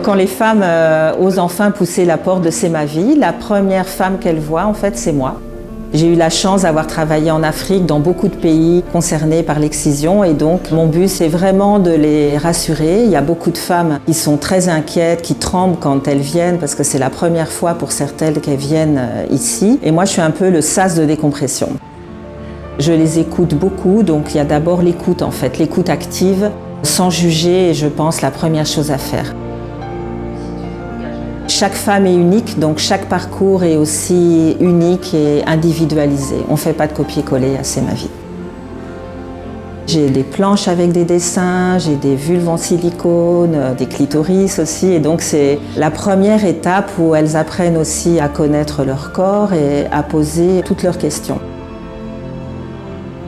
Quand les femmes osent enfin pousser la porte de C'est ma vie, la première femme qu'elles voient, en fait, c'est moi. J'ai eu la chance d'avoir travaillé en Afrique, dans beaucoup de pays concernés par l'excision, et donc mon but c'est vraiment de les rassurer. Il y a beaucoup de femmes qui sont très inquiètes, qui tremblent quand elles viennent, parce que c'est la première fois pour certaines qu'elles viennent ici. Et moi je suis un peu le sas de décompression. Je les écoute beaucoup, donc il y a d'abord l'écoute en fait, l'écoute active, sans juger, est je pense la première chose à faire. Chaque femme est unique, donc chaque parcours est aussi unique et individualisé. On ne fait pas de copier-coller à C'est ma vie. J'ai des planches avec des dessins, j'ai des vulves en silicone, des clitoris aussi. Et donc c'est la première étape où elles apprennent aussi à connaître leur corps et à poser toutes leurs questions.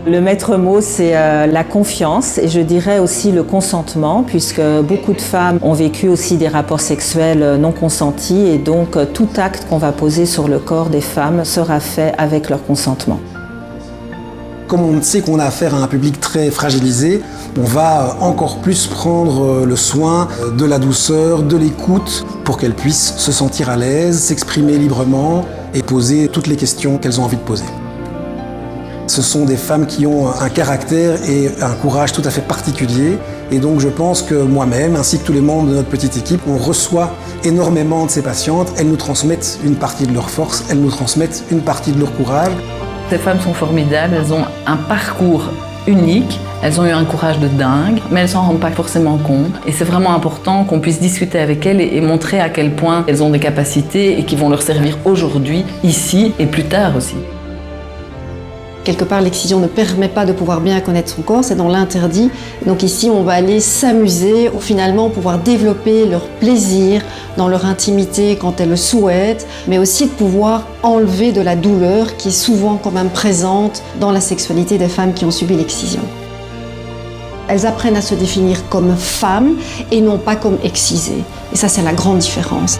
Le maître mot, c'est la confiance et je dirais aussi le consentement, puisque beaucoup de femmes ont vécu aussi des rapports sexuels non consentis et donc tout acte qu'on va poser sur le corps des femmes sera fait avec leur consentement. Comme on sait qu'on a affaire à un public très fragilisé, on va encore plus prendre le soin de la douceur, de l'écoute, pour qu'elles puissent se sentir à l'aise, s'exprimer librement et poser toutes les questions qu'elles ont envie de poser. Ce sont des femmes qui ont un caractère et un courage tout à fait particulier. Et donc je pense que moi-même, ainsi que tous les membres de notre petite équipe, on reçoit énormément de ces patientes. Elles nous transmettent une partie de leur force, elles nous transmettent une partie de leur courage. Ces femmes sont formidables, elles ont un parcours unique, elles ont eu un courage de dingue, mais elles s'en rendent pas forcément compte. Et c'est vraiment important qu'on puisse discuter avec elles et montrer à quel point elles ont des capacités et qui vont leur servir aujourd'hui, ici et plus tard aussi. Quelque part, l'excision ne permet pas de pouvoir bien connaître son corps, c'est dans l'interdit. Donc ici, on va aller s'amuser, ou finalement pouvoir développer leur plaisir dans leur intimité quand elles le souhaitent, mais aussi de pouvoir enlever de la douleur qui est souvent quand même présente dans la sexualité des femmes qui ont subi l'excision. Elles apprennent à se définir comme femmes et non pas comme excisées. Et ça, c'est la grande différence.